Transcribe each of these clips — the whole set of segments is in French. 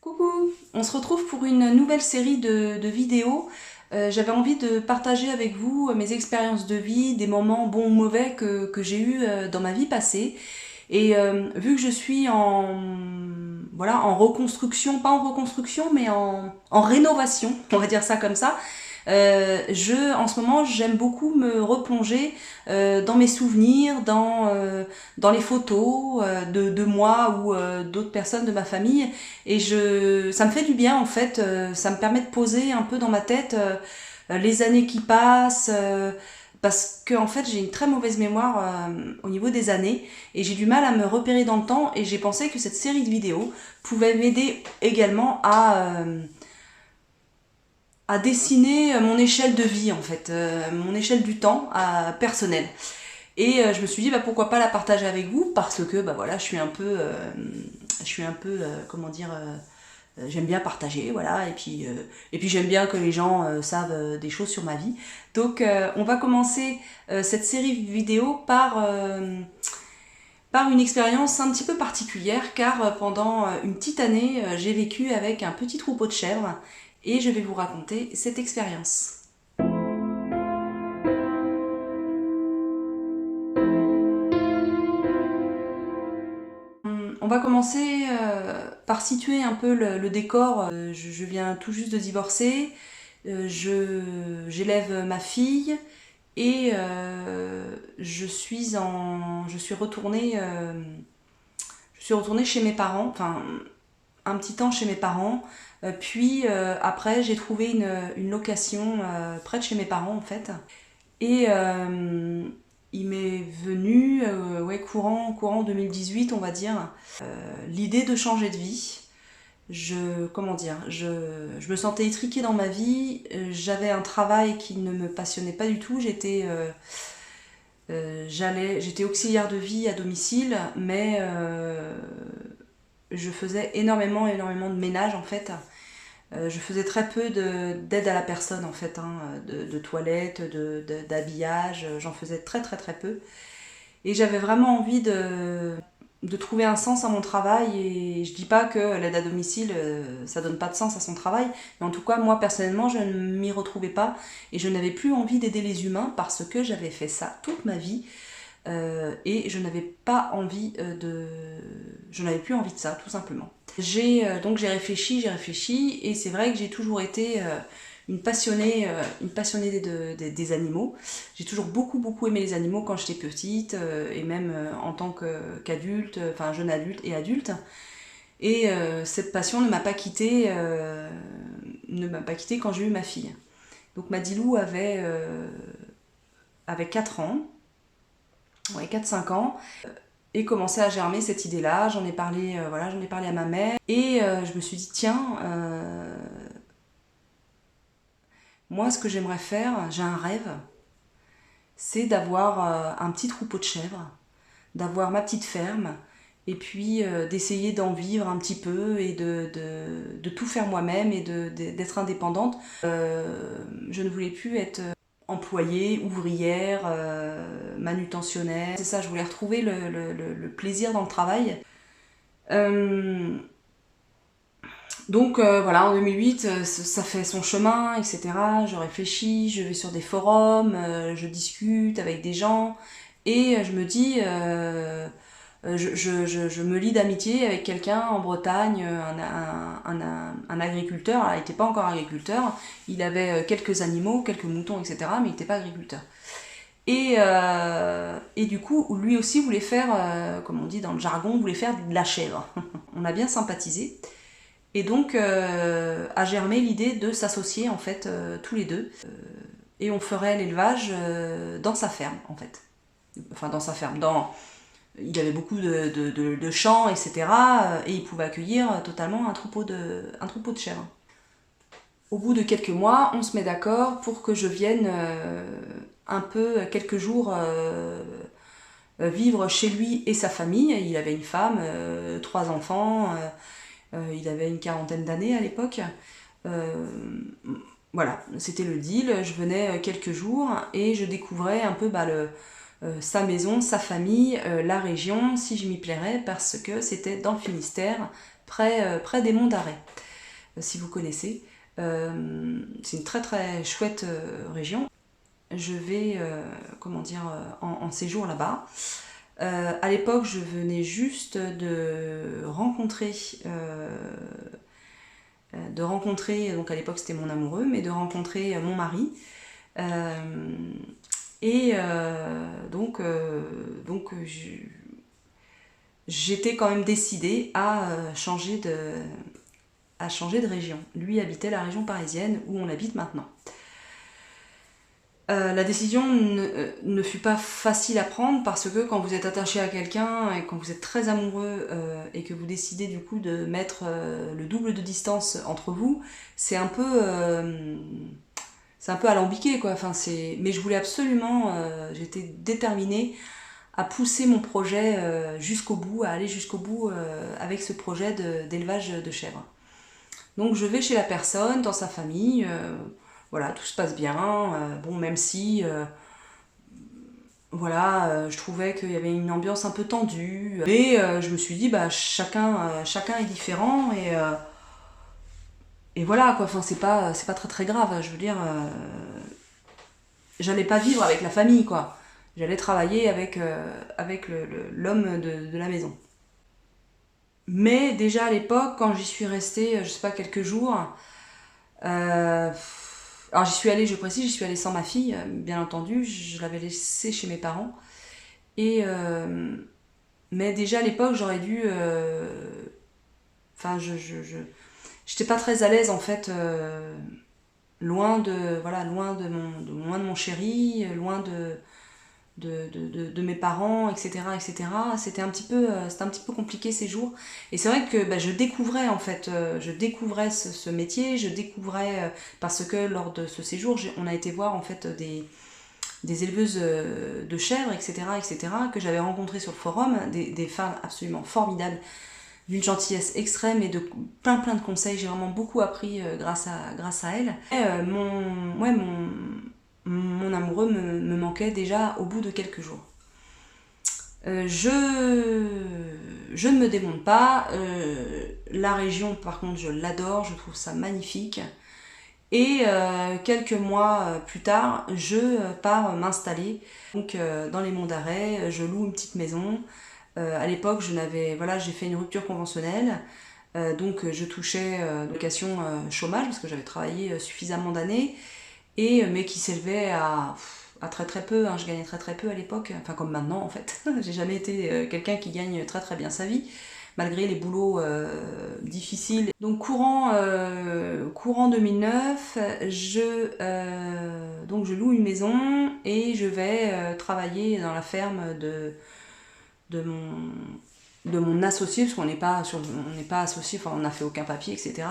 Coucou, on se retrouve pour une nouvelle série de vidéos. J'avais envie de partager avec vous mes expériences de vie, des moments bons ou mauvais que j'ai eus dans ma vie passée. Et vu que je suis en reconstruction, pas en reconstruction, mais en rénovation, on va dire ça comme ça, en ce moment, j'aime beaucoup me replonger dans mes souvenirs, dans les photos de moi ou d'autres personnes de ma famille. Et ça me fait du bien en fait. Ça me permet de poser un peu dans ma tête les années qui passent. Parce que en fait j'ai une très mauvaise mémoire au niveau des années et j'ai du mal à me repérer dans le temps, et j'ai pensé que cette série de vidéos pouvait m'aider également à dessiner mon échelle de vie en fait, mon échelle du temps personnelle. Et je me suis dit pourquoi pas la partager avec vous, parce que voilà, comment dire, j'aime bien partager, voilà, et puis j'aime bien que les gens savent des choses sur ma vie. Donc on va commencer cette série vidéo par une expérience un petit peu particulière, car pendant une petite année, j'ai vécu avec un petit troupeau de chèvres, et je vais vous raconter cette expérience. On va commencer par situer un peu le décor. Je viens tout juste de divorcer, j'élève ma fille, et je suis retournée chez mes parents, enfin un petit temps chez mes parents, puis après j'ai trouvé une location près de chez mes parents en fait, et il m'est venu, courant 2018 on va dire, l'idée de changer de vie. Je me sentais étriquée dans ma vie, j'avais un travail qui ne me passionnait pas du tout, j'étais auxiliaire de vie à domicile, mais je faisais énormément de ménage en fait. Je faisais très peu d'aide à la personne en fait, de toilette, d'habillage, j'en faisais très peu. Et j'avais vraiment envie de trouver un sens à mon travail, et je dis pas que l'aide à domicile ça donne pas de sens à son travail, mais en tout cas moi personnellement je ne m'y retrouvais pas, et je n'avais plus envie d'aider les humains parce que j'avais fait ça toute ma vie, et je n'avais plus envie de ça tout simplement. Donc j'ai réfléchi, et c'est vrai que j'ai toujours été une passionnée des animaux. J'ai toujours beaucoup aimé les animaux quand j'étais petite, et même en tant qu'adulte, enfin jeune adulte et adulte. Et cette passion ne m'a pas quittée quand j'ai eu ma fille. Donc Madilou avait 4 ans, ouais, 4-5 ans, et commençait à germer cette idée-là. J'en ai parlé à ma mère, et je me suis dit tiens, moi ce que j'aimerais faire, j'ai un rêve, c'est d'avoir un petit troupeau de chèvres, d'avoir ma petite ferme, et puis d'essayer d'en vivre un petit peu, et de tout faire moi-même, et d'être indépendante. Je ne voulais plus être employée, ouvrière, manutentionnaire. C'est ça, je voulais retrouver le plaisir dans le travail. Donc voilà, en 2008, ça fait son chemin, etc. Je réfléchis, je vais sur des forums, je discute avec des gens, et je me dis, je me lie d'amitié avec quelqu'un en Bretagne, un agriculteur. Alors, il n'était pas encore agriculteur, il avait quelques animaux, quelques moutons, etc., mais il n'était pas agriculteur. Et du coup, lui aussi voulait faire, comme on dit dans le jargon, voulait faire de la chèvre. On a bien sympathisé. Et donc a germé l'idée de s'associer en fait tous les deux. Et on ferait l'élevage dans sa ferme en fait. Enfin dans sa ferme. Il avait beaucoup de champs, etc. Et il pouvait accueillir totalement un troupeau de chèvres. Au bout de quelques mois, on se met d'accord pour que je vienne quelques jours vivre chez lui et sa famille. Il avait une femme, 3 enfants, il avait une quarantaine d'années à l'époque. Voilà, c'était le deal. Je venais quelques jours et je découvrais un peu sa maison, sa famille, la région, si je m'y plairais, parce que c'était dans le Finistère, près des Monts d'Arrée, si vous connaissez. C'est une très très chouette région. Je vais en séjour là-bas. À l'époque, je venais juste de rencontrer, donc à l'époque c'était mon amoureux, mais de rencontrer mon mari. J'étais quand même décidée à changer de région. Lui habitait la région parisienne où on habite maintenant. La décision ne fut pas facile à prendre parce que quand vous êtes attaché à quelqu'un et quand vous êtes très amoureux et que vous décidez du coup de mettre le double de distance entre vous, c'est un peu alambiqué quoi. Mais je voulais absolument, j'étais déterminée à pousser mon projet jusqu'au bout, à aller jusqu'au bout avec ce projet d'élevage de chèvres. Donc je vais chez la personne, dans sa famille, voilà, tout se passe bien, même si je trouvais qu'il y avait une ambiance un peu tendue, mais je me suis dit chacun est différent et voilà quoi, c'est pas très très grave, je veux dire, j'allais pas vivre avec la famille quoi, j'allais travailler avec l'homme de la maison. Mais déjà à l'époque, quand j'y suis restée, je sais pas, quelques jours, alors j'y suis allée sans ma fille, bien entendu, je l'avais laissée chez mes parents. Mais déjà à l'époque, j'aurais dû... j'étais pas très à l'aise en fait, loin de mon chéri, loin de mes parents, etc. etc. C'était un petit peu compliqué ces jours. Et c'est vrai que je découvrais en fait, je découvrais ce métier, je découvrais, parce que lors de ce séjour, on a été voir en fait des éleveuses de chèvres, etc., etc., que j'avais rencontrées sur le forum, des femmes absolument formidables, d'une gentillesse extrême et de plein de conseils. J'ai vraiment beaucoup appris grâce à elles. Et, mon amoureux me manquait déjà au bout de quelques jours. Je ne me démonte pas. La région, par contre, je l'adore, je trouve ça magnifique. Et quelques mois plus tard, je pars m'installer donc, dans les Monts d'Arrée. Je loue une petite maison. À l'époque, j'ai fait une rupture conventionnelle. Donc je touchais location chômage parce que j'avais travaillé suffisamment d'années, mais qui s'élevait à très très peu, hein. Je gagnais très très peu à l'époque, enfin comme maintenant en fait. J'ai jamais été quelqu'un qui gagne très très bien sa vie, malgré les boulots difficiles. Donc courant 2009, je loue une maison et je vais travailler dans la ferme de mon associé, parce qu'on n'est pas associé, enfin on n'a fait aucun papier, etc.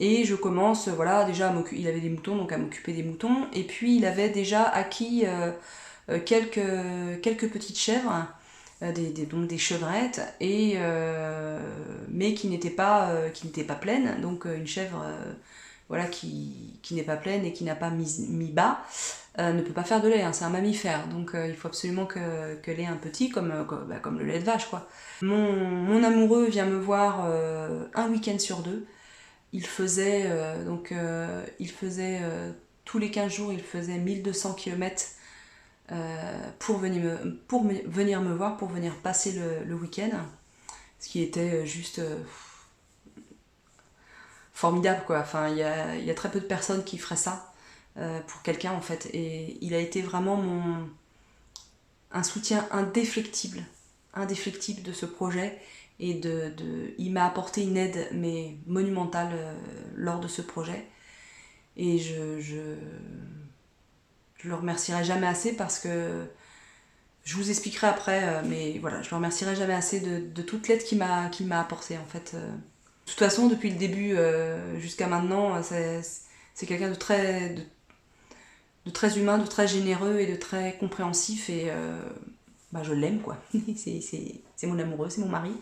Et je commence, déjà il avait des moutons, donc à m'occuper des moutons, et puis il avait déjà acquis quelques petites chèvres, donc des chevrettes, mais qui n'étaient pas pleines, donc une chèvre qui n'est pas pleine et qui n'a pas mis bas, ne peut pas faire de lait, hein, c'est un mammifère, donc il faut absolument qu'elle ait un petit, comme le lait de vache quoi. Mon amoureux vient me voir un week-end sur deux. Il faisait tous les 15 jours, il faisait 1200 km pour venir me voir, pour venir passer le week-end, ce qui était juste formidable quoi. Enfin, il y a très peu de personnes qui feraient ça pour quelqu'un en fait, et il a été vraiment un soutien indéflectible de ce projet, et il m'a apporté une aide mais monumentale lors de ce projet, et je le remercierai jamais assez, parce que je vous expliquerai après, mais voilà, je le remercierai jamais assez de toute l'aide qu'il m'a apporté en fait. De toute façon, depuis le début jusqu'à maintenant, c'est quelqu'un de très humain, de très généreux et de très compréhensif, et je l'aime quoi. C'est mon amoureux, c'est mon mari.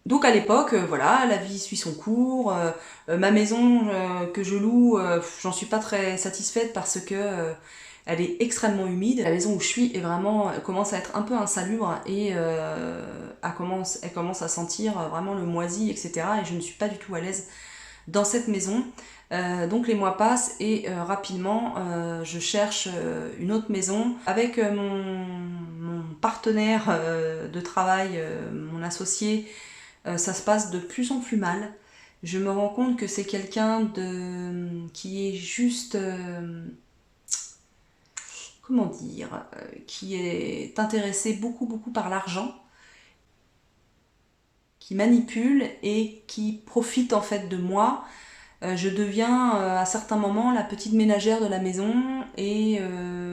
Donc à l'époque, la vie suit son cours. Ma maison que je loue, j'en suis pas très satisfaite, parce que Elle est extrêmement humide. La maison où je suis est vraiment, commence à être un peu insalubre et elle commence à sentir vraiment le moisi, etc. Et je ne suis pas du tout à l'aise dans cette maison. Donc les mois passent et rapidement je cherche une autre maison. Avec mon partenaire de travail, mon associé, ça se passe de plus en plus mal. Je me rends compte que c'est quelqu'un qui est juste... comment dire, qui est intéressé beaucoup par l'argent, qui manipule et qui profite en fait de moi. Je deviens à certains moments la petite ménagère de la maison et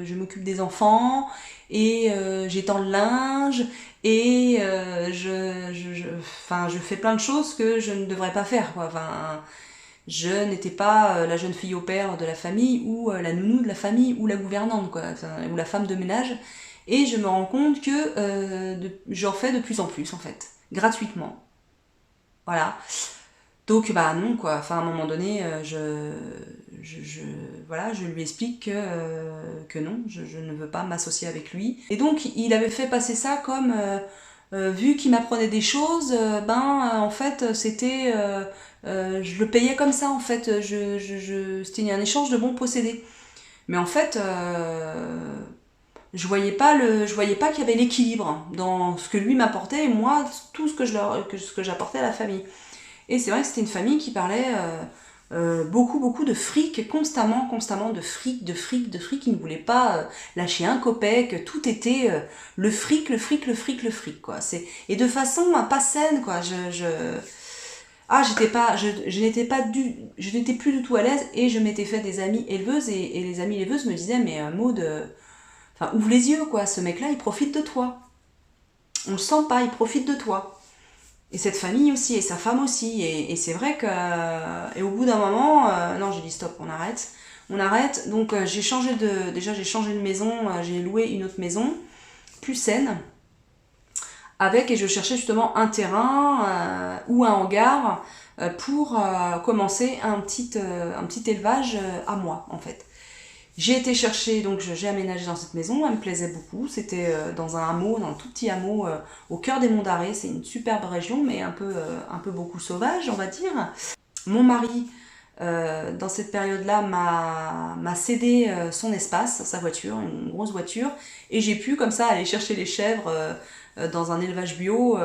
je m'occupe des enfants et j'étends le linge et enfin, je fais plein de choses que je ne devrais pas faire, quoi. Enfin, je n'étais pas la jeune fille au père de la famille ou la nounou de la famille ou la gouvernante, quoi, enfin, ou la femme de ménage. Et je me rends compte que j'en fais de plus en plus en fait, gratuitement. Voilà. Donc bah non quoi, enfin à un moment donné voilà, je lui explique que non, je ne veux pas m'associer avec lui. Et donc il avait fait passer ça comme vu qu'il m'apprenait des choses, en fait c'était je le payais comme ça en fait, c'était un échange de bons procédés. Mais en fait je voyais pas qu'il y avait l'équilibre dans ce que lui m'apportait et moi tout ce ce que j'apportais à la famille. Et c'est vrai que c'était une famille qui parlait beaucoup de fric, constamment de fric. Ils ne voulaient pas lâcher un copec, tout était le fric, quoi. Et de façon pas saine, quoi. Je n'étais plus du tout à l'aise et je m'étais fait des amies éleveuses et les amies éleveuses me disaient, mais Maud, enfin, ouvre les yeux, quoi. Ce mec-là, il profite de toi. On le sent pas, il profite de toi. Et cette famille aussi, et sa femme aussi. Et c'est vrai que... Et au bout d'un moment, non, j'ai dit stop, on arrête. On arrête. Donc j'ai changé de... Déjà, j'ai changé de maison. J'ai loué une autre maison, plus saine. Et je cherchais justement un terrain ou un hangar pour commencer un petit élevage à moi, en fait. J'ai été chercher, donc j'ai aménagé dans cette maison, elle me plaisait beaucoup. C'était dans un hameau, dans un tout petit hameau au cœur des Monts d'Arrée. C'est une superbe région, mais un peu beaucoup sauvage, on va dire. Mon mari, dans cette période-là, m'a cédé son espace, sa voiture, une grosse voiture, et j'ai pu comme ça aller chercher les chèvres dans un élevage bio,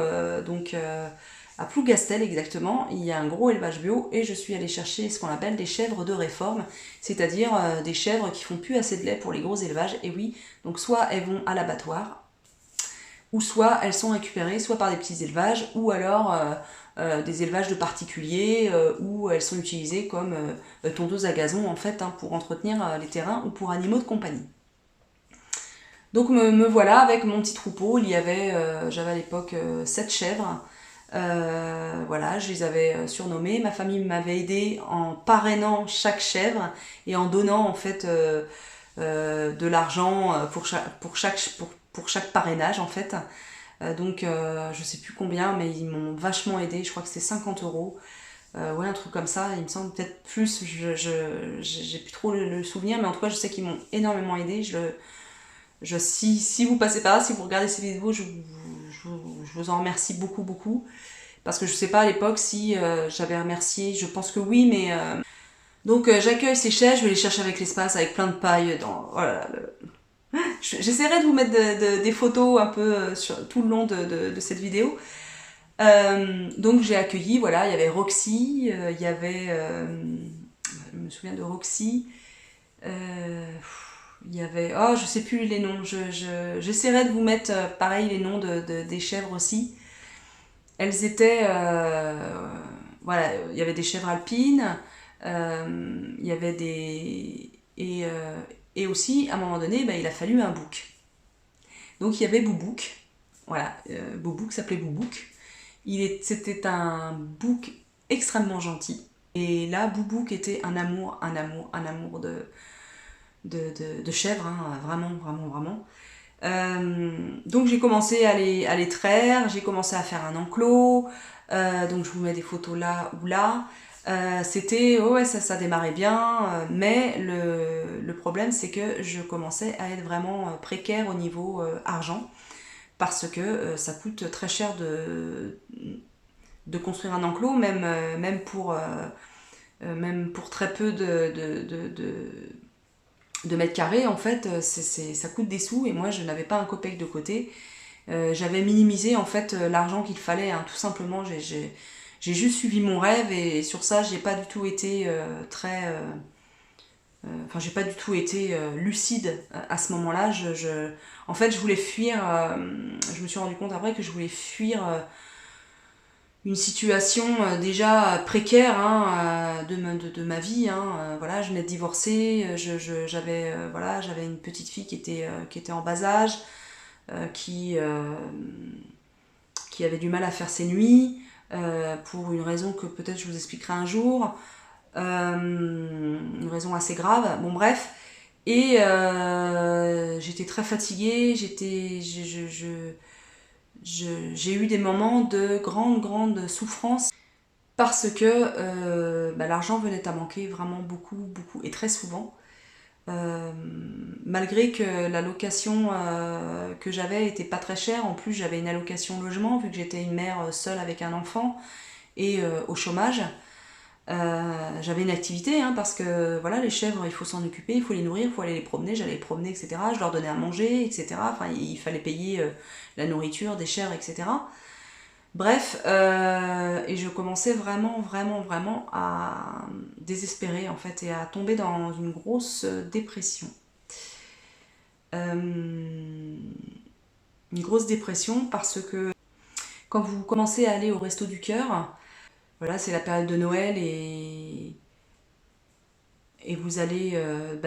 à Plougastel exactement, il y a un gros élevage bio et je suis allée chercher ce qu'on appelle des chèvres de réforme, c'est-à-dire des chèvres qui font plus assez de lait pour les gros élevages. Et oui, donc soit elles vont à l'abattoir, ou soit elles sont récupérées soit par des petits élevages, ou alors des élevages de particuliers, où elles sont utilisées comme tondeuses à gazon en fait, hein, pour entretenir les terrains ou pour animaux de compagnie. Donc me voilà avec mon petit troupeau, j'avais à l'époque 7 chèvres. Voilà, je les avais surnommées. Ma famille m'avait aidé en parrainant chaque chèvre et en donnant en fait de l'argent pour chaque parrainage en fait. Je sais plus combien, mais ils m'ont vachement aidé. Je crois que c'était 50 euros. Ouais, un truc comme ça. Il me semble peut-être plus. J'ai plus trop le souvenir, mais en tout cas, je sais qu'ils m'ont énormément aidé. Si vous passez par là, si vous regardez ces vidéos, je vous en remercie beaucoup. Parce que je sais pas à l'époque si j'avais remercié, je pense que oui, mais... Donc j'accueille ces chaises, je vais les chercher avec l'espace, avec plein de paille dans... Voilà, j'essaierai de vous mettre des photos un peu sur tout le long de cette vidéo. Donc j'ai accueilli, voilà, il y avait Roxy, il y avait... je me souviens de Roxy... il y avait... Oh, je sais plus les noms. J'essaierai de vous mettre, pareil, les noms des chèvres aussi. Elles étaient... voilà, il y avait des chèvres alpines. Il y avait des... Et aussi, à un moment donné, il a fallu un bouc. Donc il y avait Boubouk. Voilà, Boubouk s'appelait Boubouk. C'était un bouc extrêmement gentil. Et là, Boubouk était un amour de chèvre, hein, vraiment. Donc j'ai commencé à les traire, j'ai commencé à faire un enclos, donc je vous mets des photos là ou là. C'était, ouais, ça démarrait bien, mais le problème c'est que je commençais à être vraiment précaire au niveau argent, parce que ça coûte très cher de construire un enclos, même pour très peu de mètres carrés, en fait, ça coûte des sous, et moi je n'avais pas un copec de côté. J'avais minimisé en fait l'argent qu'il fallait, hein, tout simplement. J'ai juste suivi mon rêve, et sur ça j'ai pas du tout été enfin j'ai pas du tout été lucide à ce moment-là. En fait je voulais fuir, je me suis rendu compte après que je voulais fuir une situation déjà précaire, hein, de ma vie, hein. Voilà, je venais de divorcer, j'avais une petite fille qui était en bas âge, euh, qui, euh, qui avait du mal à faire ses nuits, pour une raison que peut-être je vous expliquerai un jour, une raison assez grave, bon bref, et j'étais très fatiguée, j'ai eu des moments de grande souffrance, parce que l'argent venait à manquer vraiment beaucoup et très souvent. Euh, Malgré que la location que j'avais était pas très chère, en plus j'avais une allocation logement vu que j'étais une mère seule avec un enfant et au chômage. J'avais une activité, hein, parce que voilà, les chèvres il faut s'en occuper, il faut les nourrir, il faut aller les promener, j'allais les promener, etc. Je leur donnais à manger, etc. Enfin, il fallait payer la nourriture des chèvres, etc. Bref, et je commençais vraiment à désespérer en fait, et à tomber dans une grosse dépression. Une grosse dépression parce que quand vous commencez à aller au Resto du Cœur, voilà, c'est la période de Noël, et vous allez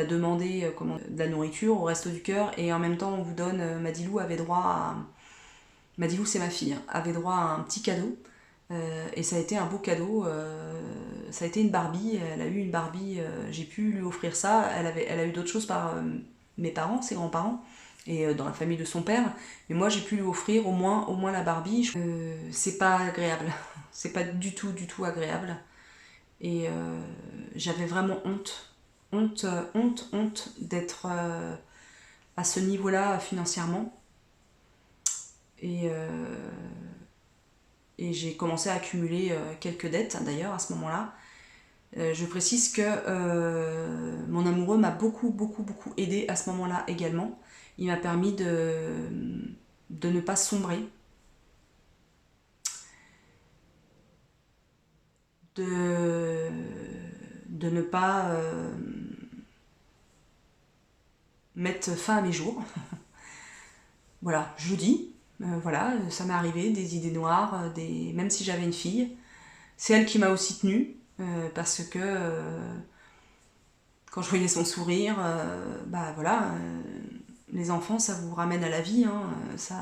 demander de la nourriture au Resto du Cœur, et en même temps on vous donne, Madilou avait droit à... Madilou c'est ma fille, hein, avait droit à un petit cadeau. Et ça a été un beau cadeau, ça a été une Barbie, elle a eu une Barbie, j'ai pu lui offrir ça, elle a eu d'autres choses par mes parents, ses grands-parents, et dans la famille de son père, mais moi j'ai pu lui offrir au moins la Barbie. C'est pas agréable, c'est pas du tout agréable, et j'avais vraiment honte d'être à ce niveau-là financièrement, et j'ai commencé à accumuler quelques dettes d'ailleurs à ce moment-là. Je précise que mon amoureux m'a beaucoup aidé à ce moment-là également. Il m'a permis de ne pas sombrer, de, de ne pas mettre fin à mes jours. Voilà, je vous dis, voilà, ça m'est arrivé, des idées noires, même si j'avais une fille. C'est elle qui m'a aussi tenue, parce que quand je voyais son sourire, voilà, les enfants ça vous ramène à la vie, hein, ça,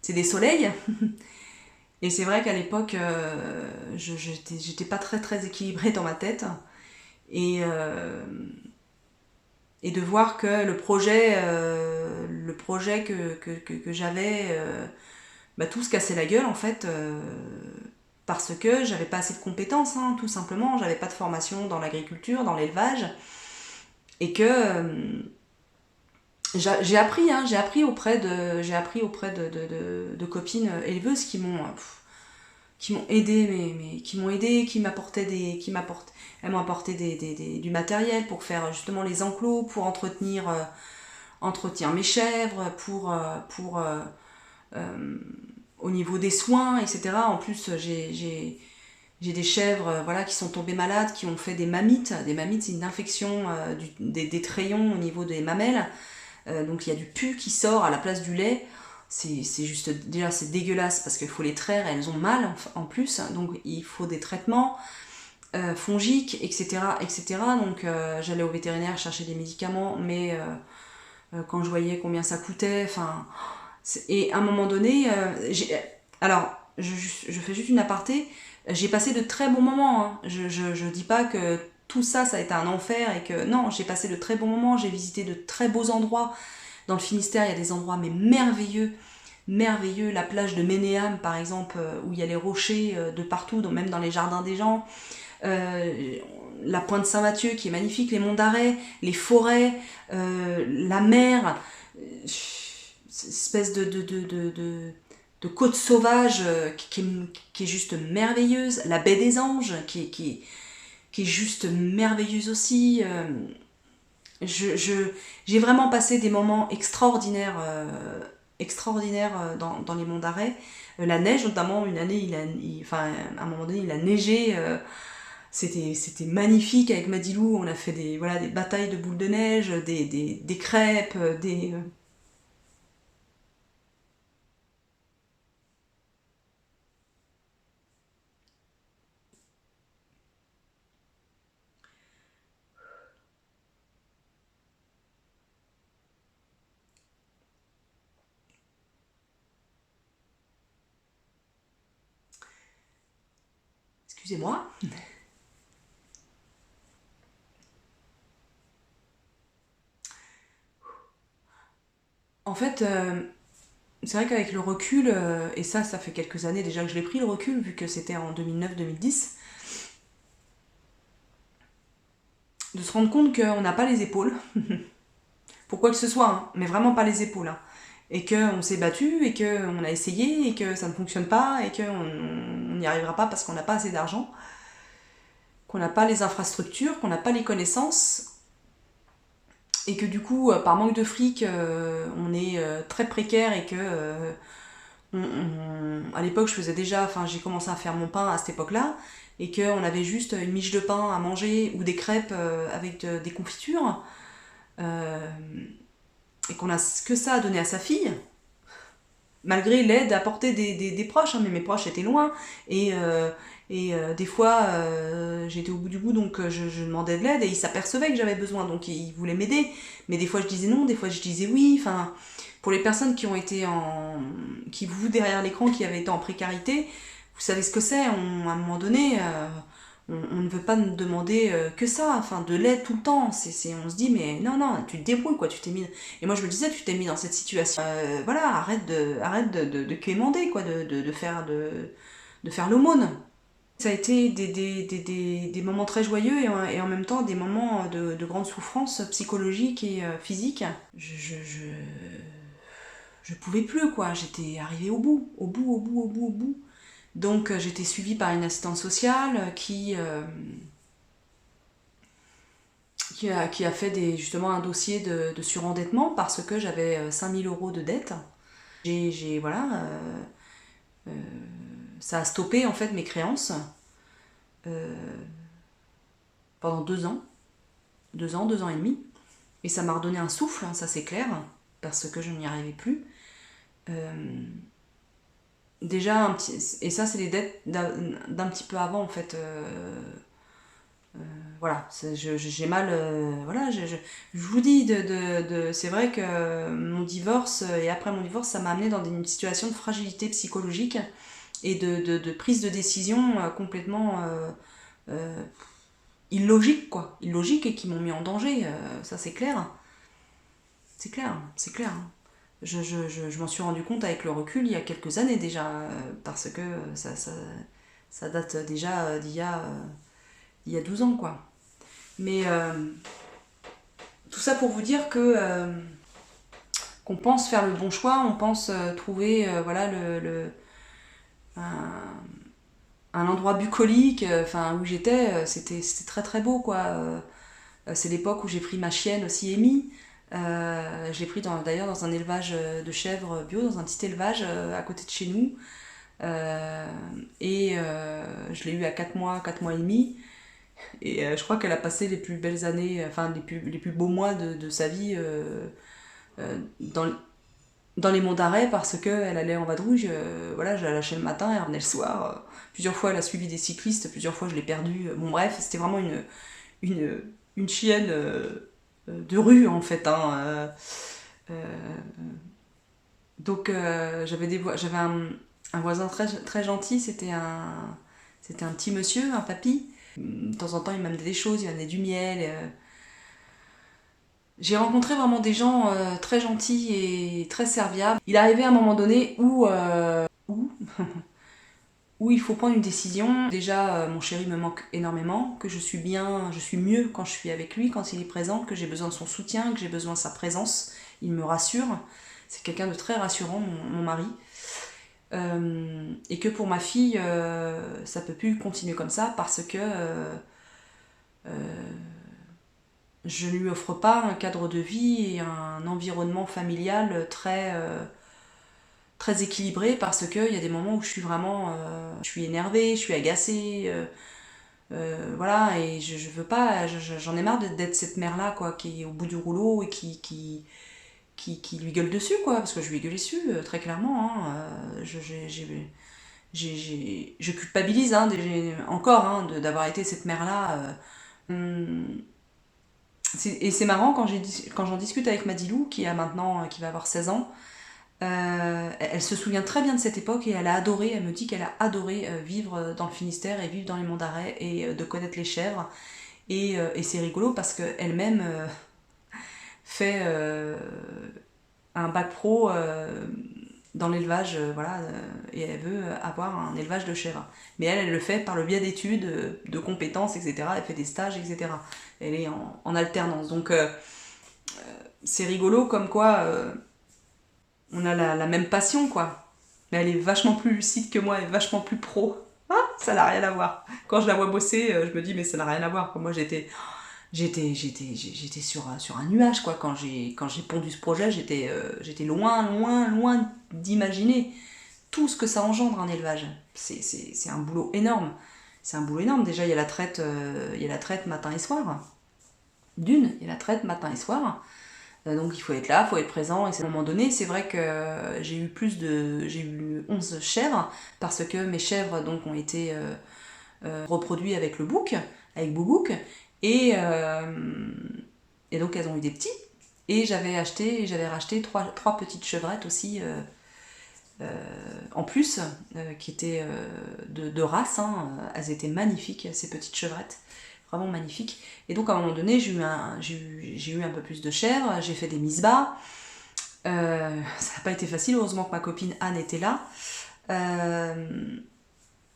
c'est des soleils. Et c'est vrai qu'à l'époque, j'étais pas très équilibrée dans ma tête, et, euh, et de voir que le projet que j'avais, tout se cassait la gueule en fait. Parce que j'avais pas assez de compétences, hein, tout simplement, j'avais pas de formation dans l'agriculture, dans l'élevage, et que j'ai appris auprès de copines éleveuses qui m'ont aidé, mais qui m'ont aidé, elles m'ont apporté du matériel pour faire justement les enclos, pour entretenir mes chèvres, au niveau des soins, etc. En plus, j'ai des chèvres, voilà, qui sont tombées malades, qui ont fait des mammites. Des mammites, c'est une infection des trayons au niveau des mamelles. Donc il y a du pus qui sort à la place du lait. C'est juste, déjà c'est dégueulasse parce qu'il faut les traire, elles ont mal en plus. Donc il faut des traitements fongiques, etc. etc. Donc j'allais au vétérinaire chercher des médicaments, mais quand je voyais combien ça coûtait, enfin... Et à un moment donné, alors, je fais juste une aparté, j'ai passé de très bons moments, hein. Je dis pas que tout ça, ça a été un enfer, et que non, j'ai passé de très bons moments, j'ai visité de très beaux endroits. Dans le Finistère, il y a des endroits mais merveilleux. La plage de Ménéam, par exemple, où il y a les rochers de partout, même dans les jardins des gens. euh, la pointe Saint-Mathieu qui est magnifique, les monts d'Arrée, les forêts, la mer, cette espèce de côte sauvage qui est juste merveilleuse, la baie des Anges qui est juste merveilleuse aussi. J'ai vraiment passé des moments extraordinaires, dans les monts d'Arrée. La neige, notamment, une année, enfin, à un moment donné, il a neigé. C'était magnifique avec Madilou. On a fait voilà, des batailles de boules de neige, des crêpes, des. Excusez-moi. En fait, c'est vrai qu'avec le recul, et ça fait quelques années déjà que je l'ai pris le recul, vu que c'était en 2009-2010, de se rendre compte qu'on n'a pas les épaules, pour quoi que ce soit, hein, mais vraiment pas les épaules, hein. Et qu'on s'est battu, et qu'on a essayé, et que ça ne fonctionne pas, et qu'on n'y arrivera pas parce qu'on n'a pas assez d'argent, qu'on n'a pas les infrastructures, qu'on n'a pas les connaissances, et que du coup, par manque de fric, on est très précaire et que à l'époque, je faisais déjà, enfin, j'ai commencé à faire mon pain à cette époque-là, et qu'on avait juste une miche de pain à manger ou des crêpes avec des confitures, euh, et qu'on a que ça à donner à sa fille, malgré l'aide apportée des proches, hein, mais mes proches étaient loin, et des fois j'étais au bout du bout, donc je demandais de l'aide, et ils s'apercevaient que j'avais besoin, donc ils voulaient m'aider, mais des fois je disais non, des fois je disais oui, enfin, pour les personnes qui ont été qui vous derrière l'écran, qui avaient été en précarité, vous savez ce que c'est, à un moment donné, on ne veut pas nous demander que ça, enfin de l'aide tout le temps. On se dit mais non, non, tu te débrouilles quoi, tu t'es mis. Et moi je me disais, tu t'es mis dans cette situation. Voilà, arrête de quémander quoi, de faire l'aumône. Ça a été des moments très joyeux et en même temps des moments de grande souffrance psychologique et physique. Je pouvais plus quoi, j'étais arrivée au bout, au bout, au bout, au bout, au bout. Donc j'étais suivie par une assistante sociale qui a fait justement un dossier de surendettement parce que j'avais 5 000 € de dette. Voilà, ça a stoppé en fait mes créances euh, pendant 2 ans, 2 ans, 2 ans et demi. Et ça m'a redonné un souffle, hein, ça c'est clair, parce que je n'y arrivais plus. Euh, Déjà, et ça c'est les dettes d'un petit peu avant en fait. Voilà, j'ai mal. Voilà, je vous dis, c'est vrai que mon divorce, et après mon divorce, ça m'a amené dans une situation de fragilité psychologique et de prise de décision complètement illogique, quoi. Illogique et qui m'ont mis en danger, ça c'est clair. C'est clair, c'est clair. Je m'en suis rendu compte avec le recul il y a quelques années déjà, parce que ça date déjà il y a 12 ans, quoi. Mais tout ça pour vous dire que qu'on pense faire le bon choix, on pense trouver voilà un, un endroit bucolique, enfin où j'étais, c'était très très beau quoi. C'est l'époque où j'ai pris ma chienne aussi Amy. Je l'ai pris d'ailleurs dans un élevage de chèvres bio, dans un petit élevage à côté de chez nous. Et je l'ai eu à 4 mois et demi. Et je crois qu'elle a passé les plus belles années, enfin les plus beaux mois de sa vie dans les monts d'Arrée parce qu'elle allait en vadrouille. Voilà, je la lâchais le matin, elle revenait le soir. Plusieurs fois, elle a suivi des cyclistes, plusieurs fois, je l'ai perdue. Bon, bref, c'était vraiment une, une chienne de rue en fait, hein. Euh, donc, j'avais un voisin très gentil, c'était un petit monsieur, un papy. De temps en temps, il m'amenait des choses, il m'amenait du miel. J'ai rencontré vraiment des gens très gentils et très serviables. Il arrivait à un moment donné où où il faut prendre une décision. Déjà, mon chéri me manque énormément, que je suis bien, je suis mieux quand je suis avec lui, quand il est présent, que j'ai besoin de son soutien, que j'ai besoin de sa présence. Il me rassure. C'est quelqu'un de très rassurant, mon mari. Et que pour ma fille, ça peut plus continuer comme ça parce que je ne lui offre pas un cadre de vie et un environnement familial très équilibré parce qu'il y a des moments où je suis vraiment je suis énervée, je suis agacée, voilà, et je veux pas, j'en ai marre d'être cette mère-là, quoi, qui est au bout du rouleau et qui lui gueule dessus, quoi, parce que je lui ai gueulé dessus, très clairement, hein, je culpabilise hein, encore hein, d'avoir été cette mère-là. Et c'est marrant quand j'en discute avec Madilou, qui va avoir 16 ans, elle se souvient très bien de cette époque et elle a adoré, elle me dit qu'elle a adoré vivre dans le Finistère et vivre dans les Monts d'Arrée et de connaître les chèvres. Et c'est rigolo parce qu'elle-même fait un bac pro dans l'élevage, voilà, et elle veut avoir un élevage de chèvres. Mais elle le fait par le biais d'études, de compétences, etc. Elle fait des stages, etc. Elle est en alternance. Donc c'est rigolo comme quoi on a la même passion, quoi. Mais elle est vachement plus lucide que moi, elle est vachement plus pro. Ah, ça n'a rien à voir. Quand je la vois bosser, je me dis, mais ça n'a rien à voir. Moi, j'étais sur un nuage, quoi. Quand j'ai pondu ce projet, j'étais loin d'imaginer tout ce que ça engendre un élevage. C'est un boulot énorme. C'est un boulot énorme. Déjà, il y a la traite matin et soir. Il y a la traite matin et soir. Donc il faut être là, il faut être présent. Et à un moment donné, c'est vrai que j'ai eu 11 chèvres parce que mes chèvres donc ont été reproduits avec le bouc, avec Boubouk, et, euh, et donc elles ont eu des petits. Et j'avais racheté trois petites chevrettes aussi en plus, qui étaient de race. Hein. Elles étaient magnifiques, ces petites chevrettes. Vraiment magnifiques. Et donc à un moment donné, j'ai eu un peu plus de chèvres, j'ai fait des mises bas. Ça n'a pas été facile, heureusement que ma copine Anne était là.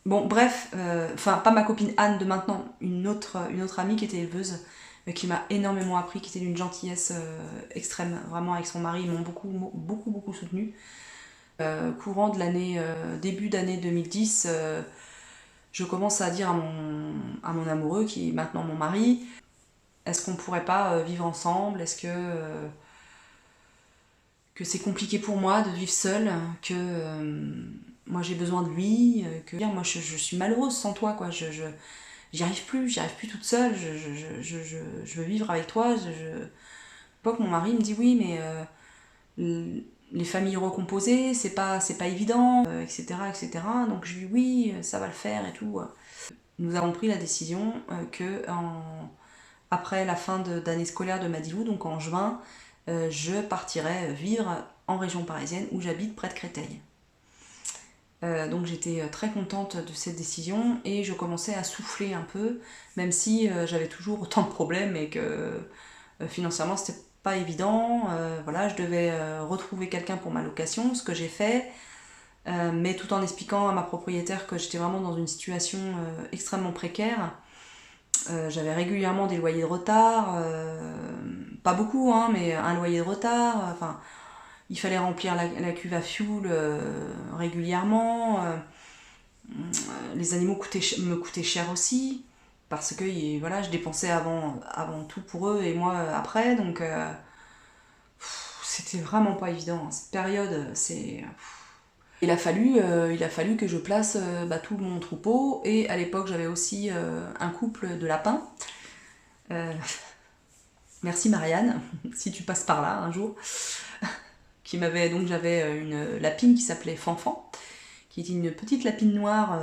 Bon, bref, enfin, pas ma copine Anne de maintenant, une autre amie qui était éleveuse, qui m'a énormément appris, qui était d'une gentillesse extrême, vraiment avec son mari, ils m'ont beaucoup soutenue. Courant de début d'année 2010, je commence à dire à mon amoureux, qui est maintenant mon mari, est-ce qu'on pourrait pas vivre ensemble? Est-ce que c'est compliqué pour moi de vivre seule, que moi j'ai besoin de lui, que moi je suis malheureuse sans toi, quoi. J'y arrive plus toute seule, je veux vivre avec toi. Pas que mon mari me dit oui, mais les familles recomposées, c'est pas évident, etc., etc. Donc je lui dis oui, ça va le faire et tout. Nous avons pris la décision que après la fin d'année scolaire de Madilou, donc en juin, je partirai vivre en région parisienne où j'habite près de Créteil. Donc j'étais très contente de cette décision et je commençais à souffler un peu, même si j'avais toujours autant de problèmes et que financièrement c'était pas évident. Voilà, je devais retrouver quelqu'un pour ma location, ce que j'ai fait, mais tout en expliquant à ma propriétaire que j'étais vraiment dans une situation extrêmement précaire. J'avais régulièrement des loyers de retard, pas beaucoup, hein, mais un loyer de retard. Enfin, il fallait remplir la cuve à fioul régulièrement. Les animaux me coûtaient cher aussi parce que voilà, je dépensais avant tout pour eux et moi après. Donc c'était vraiment pas évident. Cette période, c'est il a fallu que je place tout mon troupeau et à l'époque j'avais aussi un couple de lapins. Euh, Merci Marianne, si tu passes par là un jour. Donc j'avais une lapine qui s'appelait Fanfan, qui était une petite lapine noire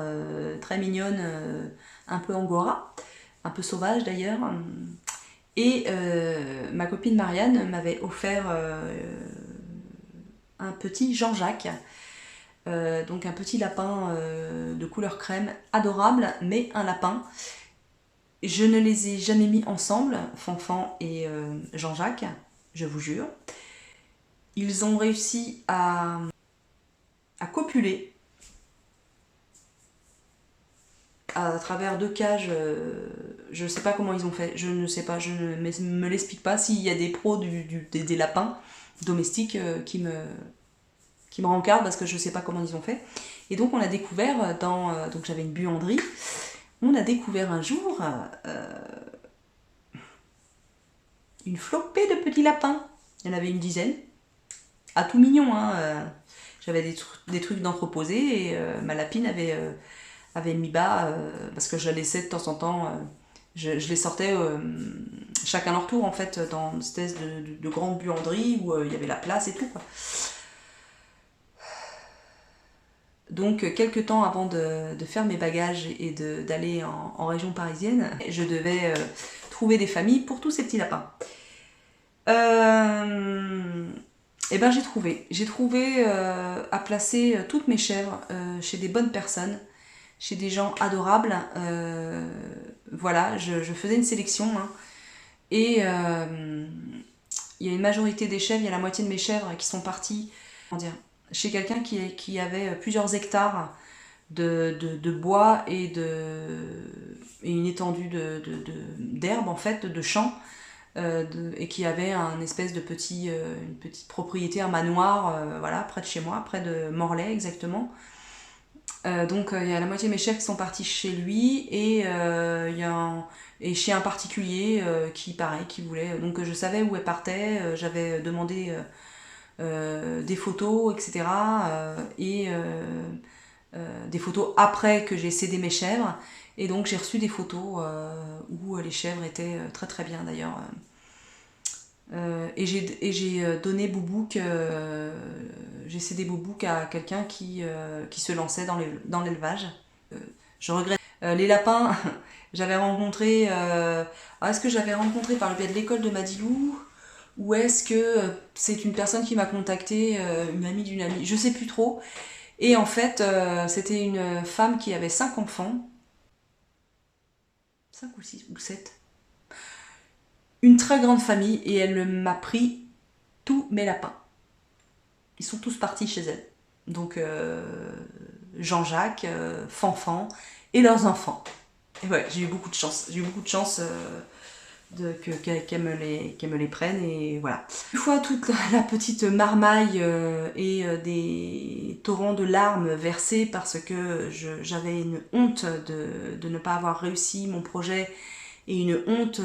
très mignonne, un peu angora, un peu sauvage d'ailleurs. Et ma copine Marianne m'avait offert un petit Jean-Jacques, donc un petit lapin de couleur crème, adorable, mais un lapin. Je ne les ai jamais mis ensemble, Fanfan et Jean-Jacques, je vous jure. Ils ont réussi à copuler. à travers 2 cages. Je ne sais pas comment ils ont fait, je ne sais pas, je ne me l'explique pas. S'il y a des pros des lapins domestiques qui me rencardent parce que je ne sais pas comment ils ont fait. Et donc on a découvert, donc j'avais une buanderie, on a découvert un jour une flopée de petits lapins. Il y en avait une dizaine. Ah, tout mignon, hein. J'avais des trucs d'entreposer et ma lapine avait mis bas parce que je la laissais de temps en temps. Je les sortais chacun leur tour en fait dans une espèce de grande buanderie où il y avait la place et tout, quoi. Donc quelques temps avant de faire mes bagages et d'aller en région parisienne, je devais trouver des familles pour tous ces petits lapins. Et ben j'ai trouvé à placer toutes mes chèvres chez des bonnes personnes, chez des gens adorables. Voilà, je faisais une sélection, hein, et il y a une majorité des chèvres, il y a la moitié de mes chèvres qui sont parties, comment dire, chez quelqu'un qui avait plusieurs hectares de bois et une étendue d'herbe en fait, de champs. Et qui avait une espèce de une petite propriété, un manoir, voilà, près de chez moi, près de Morlaix exactement. Donc il y a la moitié de mes chèvres qui sont partis chez lui et et chez un particulier qui voulait. Donc je savais où elle partait, j'avais demandé des photos, etc. Des photos après que j'ai cédé mes chèvres. Et donc j'ai reçu des photos où les chèvres étaient très très bien d'ailleurs. Et j'ai donné Boubouk, j'ai cédé Boubouk à quelqu'un qui se lançait dans l'élevage. Je regrette. Les lapins, j'avais rencontré. Est-ce que j'avais rencontré par le biais de l'école de Madilou ou est-ce que c'est une personne qui m'a contacté, une amie d'une amie, je sais plus trop. Et en fait, c'était une femme qui avait 5 enfants, 5 ou 6 ou 7, une très grande famille, et elle m'a pris tous mes lapins. Ils sont tous partis chez elle. Donc Jean-Jacques, Fanfan et leurs enfants. Et ouais, j'ai eu beaucoup de chance. J'ai eu beaucoup de chance qu'elle me les prenne, et voilà. Une fois toute la petite marmaille et des torrents de larmes versés parce que j'avais une honte de ne pas avoir réussi mon projet et une honte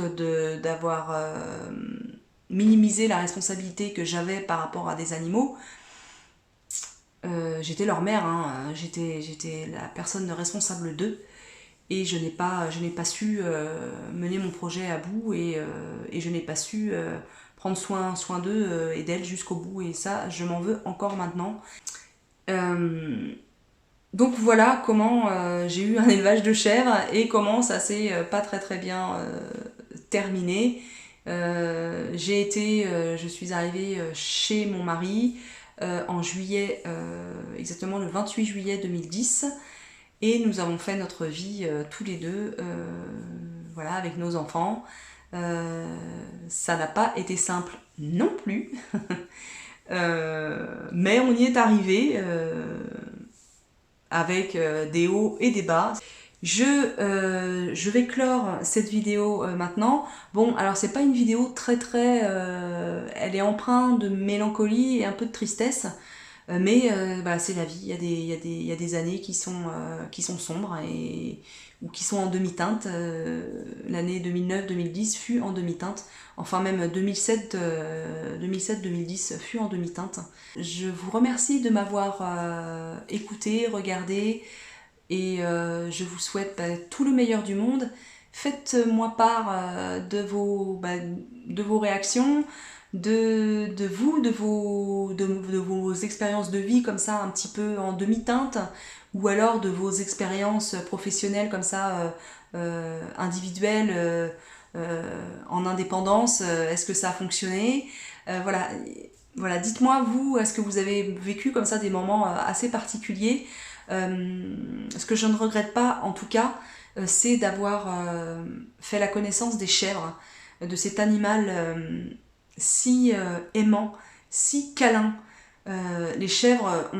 d'avoir minimisé la responsabilité que j'avais par rapport à des animaux. J'étais leur mère, hein, j'étais la personne responsable d'eux. Et je n'ai pas su mener mon projet à bout, et je n'ai pas su prendre soin d'eux et d'elles jusqu'au bout, et ça je m'en veux encore maintenant. Donc voilà comment j'ai eu un élevage de chèvres et comment ça s'est pas très très bien terminé. Je suis arrivée chez mon mari en juillet, exactement le 28 juillet 2010. Et nous avons fait notre vie tous les deux, voilà, avec nos enfants. Ça n'a pas été simple non plus, mais on y est arrivé avec des hauts et des bas. Je vais clore cette vidéo maintenant. Bon, alors c'est pas une vidéo très très... elle est empreinte de mélancolie et un peu de tristesse. Mais bah, c'est la vie, il y a des années qui sont sombres ou qui sont en demi-teinte. L'année 2009-2010 fut en demi-teinte, enfin même 2007-2010 fut en demi-teinte. Je vous remercie de m'avoir écouté, regardé, et je vous souhaite tout le meilleur du monde. Faites-moi part de vos réactions, de vos expériences de vie comme ça un petit peu en demi-teinte, ou alors de vos expériences professionnelles comme ça individuelles, en indépendance. Est-ce que ça a fonctionné? Voilà, dites-moi vous, est-ce que vous avez vécu comme ça des moments assez particuliers? Ce que je ne regrette pas en tout cas, c'est d'avoir fait la connaissance des chèvres, de cet animal si aimant, si câlin. Les chèvres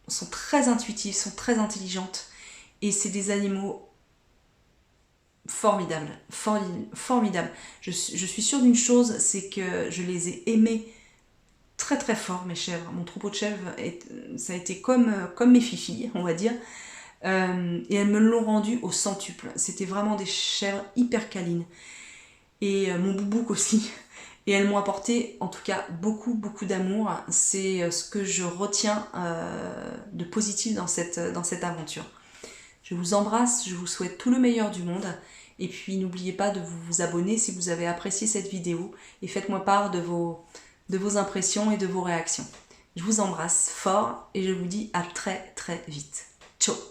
sont très intuitives, sont très intelligentes, Et c'est des animaux formidables, formidables. Je suis sûre d'une chose, c'est que je les ai aimés très très fort, mes chèvres. Mon troupeau de chèvres, ça a été comme mes filles, on va dire. Et elles me l'ont rendu au centuple. C'était vraiment des chèvres hyper câlines. Et mon boubouk aussi. Et elles m'ont apporté, en tout cas, beaucoup, beaucoup d'amour. C'est ce que je retiens de positif dans cette aventure. Je vous embrasse, je vous souhaite tout le meilleur du monde. Et puis, n'oubliez pas de vous abonner si vous avez apprécié cette vidéo. Et faites-moi part de vos impressions et de vos réactions. Je vous embrasse fort et je vous dis à très, très vite. Ciao!